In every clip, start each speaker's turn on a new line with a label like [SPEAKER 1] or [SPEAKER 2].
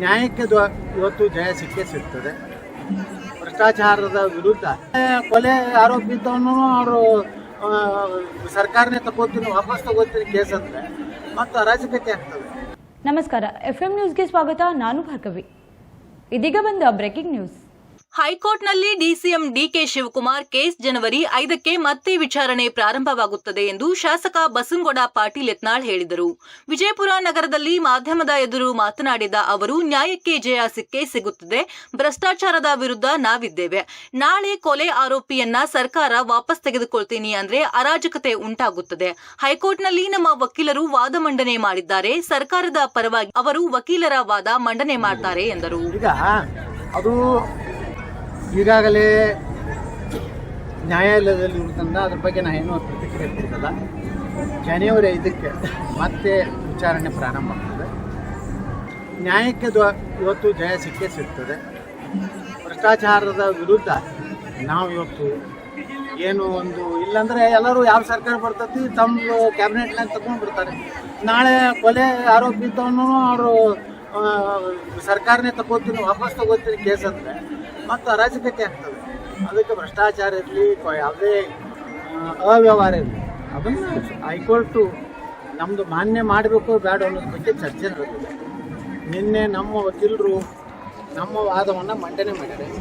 [SPEAKER 1] ನ್ಯಾಯಕ್ಕೆ ಇವತ್ತು ಜಯ ಸಿಕ್ಕೇ ಸಿಗ್ತದೆ. ಭ್ರಷ್ಟಾಚಾರದ ವಿರುದ್ಧ ಕೊಲೆ ಆರೋಪಿ ಇದ್ದವನು ಅವರು ಸರ್ಕಾರನೇ ತಗೋತೀನಿ ವಾಪಸ್ ತಗೋತೀನಿ ಕೇಸ್ ಅಂದ್ರೆ ಮತ್ತು ಅರಾಜಕತೆ ಆಗ್ತದೆ.
[SPEAKER 2] ನಮಸ್ಕಾರ, FM ನ್ಯೂಸ್ಗೆ ಸ್ವಾಗತ. ನಾನು ಭಾರ್ಗವಿ. ಇದೀಗ ಬಂದ ಬ್ರೇಕಿಂಗ್ ನ್ಯೂಸ್.
[SPEAKER 3] ಹೈಕೋರ್ಟ್ನಲ್ಲಿ ಡಿಸಿಎಂ ಡಿಕೆ ಶಿವಕುಮಾರ್ ಕೇಸ್ ಜನವರಿ 5ಕ್ಕೆ ಮತ್ತೆ ವಿಚಾರಣೆ ಪ್ರಾರಂಭವಾಗುತ್ತದೆ ಎಂದು ಶಾಸಕ ಬಸನಗೌಡ ಪಾಟೀಲ್ ಯತ್ನಾಳ್ ಹೇಳಿದರು. ವಿಜಯಪುರ ನಗರದಲ್ಲಿ ಮಾಧ್ಯಮದ ಎದುರು ಮಾತನಾಡಿದ ಅವರು, ನ್ಯಾಯಕ್ಕೆ ಜಯ ಸಿಕ್ಕೇ ಸಿಗುತ್ತದೆ. ಭ್ರಷ್ಟಾಚಾರದ ವಿರುದ್ಧ ನಾವಿದ್ದೇವೆ. ನಾಳೆ ಕೊಲೆ ಆರೋಪಿಯನ್ನ ಸರ್ಕಾರ ವಾಪಸ್ ತೆಗೆದುಕೊಳ್ತೀನಿ ಅಂದ್ರೆ ಅರಾಜಕತೆ ಉಂಟಾಗುತ್ತದೆ. ಹೈಕೋರ್ಟ್ನಲ್ಲಿ ನಮ್ಮ ವಕೀಲರು ವಾದ ಮಂಡನೆ ಮಾಡಿದ್ದಾರೆ. ಸರ್ಕಾರದ ಪರವಾಗಿ ಅವರು ವಕೀಲರ ವಾದ ಮಂಡನೆ ಮಾಡ್ತಾರೆ ಎಂದರು.
[SPEAKER 1] ಅದು ಈಗಾಗಲೇ ನ್ಯಾಯಾಲಯದಲ್ಲಿ ಇರುವುದರಿಂದ ಅದ್ರ ಬಗ್ಗೆ ನಾನು ಏನೂ ಪ್ರತಿಕ್ರಿಯೆ ಕೊಡಲ್ಲ. ಜನವರಿ 5ಕ್ಕೆ ಮತ್ತೆ ವಿಚಾರಣೆ ಪ್ರಾರಂಭ ಆಗ್ತದೆ. ನ್ಯಾಯಕ್ಕೆ ಇವತ್ತು ಜಯ ಸಿಕ್ಕೇ ಸಿಗ್ತದೆ. ಭ್ರಷ್ಟಾಚಾರದ ವಿರುದ್ಧ ನಾವು ಇವತ್ತು ಏನು ಒಂದು ಇಲ್ಲಾಂದರೆ ಎಲ್ಲರೂ ಯಾವ ಸರ್ಕಾರ ಬರ್ತೈತಿ ತಮ್ಮ ಕ್ಯಾಬಿನೆಟ್ನಾಗ ತಗೊಂಡು ಬಿಡ್ತಾರೆ. ನಾಳೆ ಕೊಲೆ ಆರೋಪಿ ಇದ್ದವನು ಅವರು ಸರ್ಕಾರನೇ ತಗೋತೀನಿ ವಾಪಸ್ ತಗೋತೀನಿ ಕೇಸ್ ಅಂದರೆ ಮತ್ತು ಅರಾಜಕತೆ ಆಗ್ತದೆ. ಅದಕ್ಕೆ ಭ್ರಷ್ಟಾಚಾರ ಇರಲಿ, ಯಾವುದೇ ಅವ್ಯವಹಾರ ಇರಲಿ, ಅದನ್ನು ಹೈಕೋರ್ಟು ನಮ್ಮದು ಮಾನ್ಯ ಮಾಡಬೇಕು ಬೇಡ ಅನ್ನೋದ್ರ ಬಗ್ಗೆ ಚರ್ಚೆ ನಡೆದಿದೆ. ನಿನ್ನೆ ನಮ್ಮ ವಕೀಲರು ನಮ್ಮ ವಾದವನ್ನು ಮಂಡನೆ ಮಾಡಿದ್ದಾರೆ.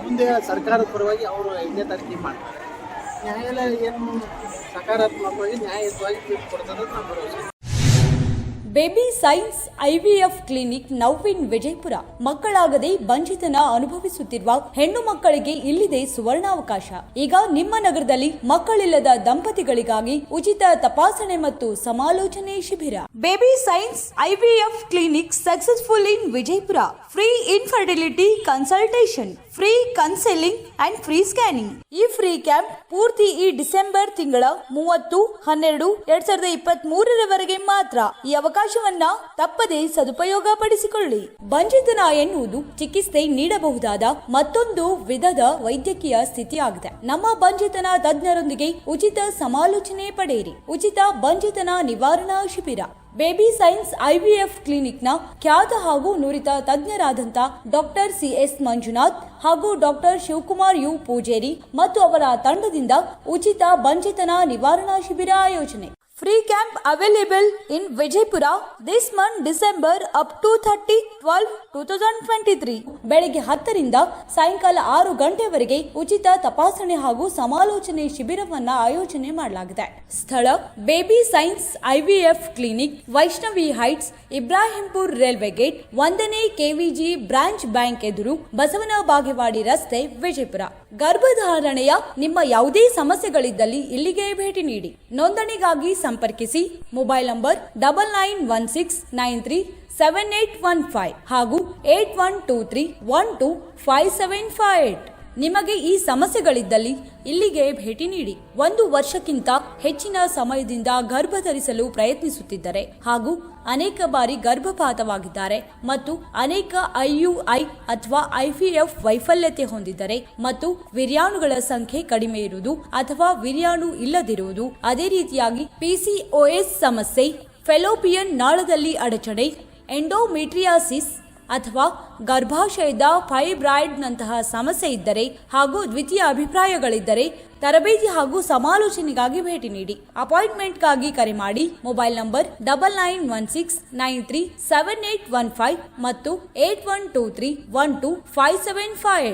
[SPEAKER 1] ಮುಂದೆ ಸರ್ಕಾರದ ಪರವಾಗಿ ಅವರು 5ನೇ ತಾರೀಕಿಗೆ ಮಾಡ್ತಾರೆ. ನ್ಯಾಯಾಲಯ ಏನು ಸಕಾರಾತ್ಮಕವಾಗಿ ನ್ಯಾಯಯುತವಾಗಿ ತೀರ್ಪು ಕೊಡ್ತದೆ ಅಂತ ನಮ್ಮ ಭರವಸೆ.
[SPEAKER 2] ಬೇಬಿ ಸೈನ್ಸ್ IVF ಕ್ಲಿನಿಕ್ ನೌವಿನ್ ವಿಜಯಪುರ. ಮಕ್ಕಳಾಗದೆ ಬಂಜಿತನ ಅನುಭವಿಸುತ್ತಿರುವ ಹೆಣ್ಣು ಮಕ್ಕಳಿಗೆ ಇಲ್ಲಿದೆ ಸುವರ್ಣಾವಕಾಶ. ಈಗ ನಿಮ್ಮ ನಗರದಲ್ಲಿ ಮಕ್ಕಳಿಲ್ಲದ ದಂಪತಿಗಳಿಗಾಗಿ ಉಚಿತ ತಪಾಸಣೆ ಮತ್ತು ಸಮಾಲೋಚನೆ ಶಿಬಿರ. Baby science IVF clinic successful in Vijayapura. Free infertility consultation, free counselling and free scanning. ಈ ಫ್ರೀ ಕ್ಯಾಂಪ್ ಪೂರ್ತಿ ಈ ಡಿಸೆಂಬರ್ ತಿಂಗಳ 30/12/2023 ಮಾತ್ರ. ಈ ಅವಕಾಶವನ್ನ ತಪ್ಪದೆ ಸದುಪಯೋಗ ಪಡಿಸಿಕೊಳ್ಳಿ. ಬಂಜಿತನ ಎನ್ನುವುದು ಚಿಕಿತ್ಸೆ ನೀಡಬಹುದಾದ ಮತ್ತೊಂದು ವಿಧದ ವೈದ್ಯಕೀಯ ಸ್ಥಿತಿಯಾಗಿದೆ. ನಮ್ಮ ಬಂಜಿತನ ತಜ್ಞರೊಂದಿಗೆ ಉಚಿತ ಸಮಾಲೋಚನೆ ಪಡೆಯಿರಿ. ಉಚಿತ ಬಂಜಿತನ ನಿವಾರಣಾ ಶಿಬಿರ. ಬೇಬಿ ಸೈನ್ಸ್ IVF ಕ್ಲಿನಿಕ್ನ ಖ್ಯಾತ ಹಾಗೂ ನುರಿತ ತಜ್ಞರಾದಂಥ ಡಾಕ್ಟರ್ CS ಮಂಜುನಾಥ್ ಹಾಗೂ ಡಾಕ್ಟರ್ ಶಿವಕುಮಾರ್ ಯು ಪೂಜೇರಿ ಮತ್ತು ಅವರ ತಂಡದಿಂದ ಉಚಿತ ಬಂಜಿತನ ನಿವಾರಣಾ ಶಿಬಿರ ಆಯೋಜನೆ. Free camp available in Vijaypura this month December up to 30/12/2023. ಬೆಳಗ್ಗೆ 10ರಿಂದ ಸಾಯಂಕಾಲ 6 ಗಂಟೆವರೆಗೆ ಉಚಿತ ತಪಾಸಣೆ ಹಾಗೂ ಸಮಾಲೋಚನೆ ಶಿಬಿರವನ್ನ ಆಯೋಜನೆ ಮಾಡಲಾಗಿದೆ. ಸ್ಥಳ baby science IVF clinic, Vaishnavi heights, Ibrahimpur railway gate, 1ನೇ KVG ಬ್ರಾಂಚ್ ಬ್ಯಾಂಕ್ ಎದುರು, ಬಸವನ ಬಾಗೇವಾಡಿ ರಸ್ತೆ, ವಿಜಯಪುರ. ಗರ್ಭಧಾರಣೆಯ ನಿಮ್ಮ ಯಾವುದೇ ಸಮಸ್ಯೆಗಳಿದ್ದಲ್ಲಿ ಇಲ್ಲಿಗೆ ಭೇಟಿ ನೀಡಿ. ನೋಂದಣಿಗಾಗಿ ಸಂಪರ್ಕಿಸಿ. ಮೊಬೈಲ್ ನಂಬರ್ 9916937815 ಹಾಗೂ 8123125758. ನಿಮಗೆ ಈ ಸಮಸ್ಯೆಗಳಿದ್ದಲ್ಲಿ ಇಲ್ಲಿಗೆ ಭೇಟಿ ನೀಡಿ. 1 ವರ್ಷಕ್ಕಿಂತ ಹೆಚ್ಚಿನ ಸಮಯದಿಂದ ಗರ್ಭ ಧರಿಸಲು ಪ್ರಯತ್ನಿಸುತ್ತಿದ್ದರೆ ಹಾಗೂ ಅನೇಕ ಬಾರಿ ಗರ್ಭಪಾತವಾಗಿದ್ದಾರೆ ಮತ್ತು ಅನೇಕ IUI ಅಥವಾ IVF ವೈಫಲ್ಯತೆ ಹೊಂದಿದ್ದರೆ ಮತ್ತು ವಿರ್ಯಾಣುಗಳ ಸಂಖ್ಯೆ ಕಡಿಮೆ ಇರುವುದು ಅಥವಾ ವಿರ್ಯಾಣು ಇಲ್ಲದಿರುವುದು, ಅದೇ ರೀತಿಯಾಗಿ PCOS ಸಮಸ್ಯೆ, ಫೆಲೋಪಿಯನ್ ನಾಳದಲ್ಲಿ ಅಡಚಣೆ, ಎಂಡೋಮೆಟ್ರಿಯಾಸಿಸ್ ಅಥವಾ ಗರ್ಭಾಶಯದ ಫೈಬ್ರಾಯ್ಡ್ನಂತಹ ಸಮಸ್ಯೆ ಇದ್ದರೆ ಹಾಗೂ ದ್ವಿತೀಯ ಅಭಿಪ್ರಾಯಗಳಿದ್ದರೆ ತರಬೇತಿ ಹಾಗೂ ಸಮಾಲೋಚನೆಗಾಗಿ ಭೇಟಿ ನೀಡಿ. ಅಪಾಯಿಂಟ್ಮೆಂಟ್ಗಾಗಿ ಕರೆ ಮಾಡಿ. ಮೊಬೈಲ್ ನಂಬರ್ 9916937815 ಮತ್ತು 8123125758.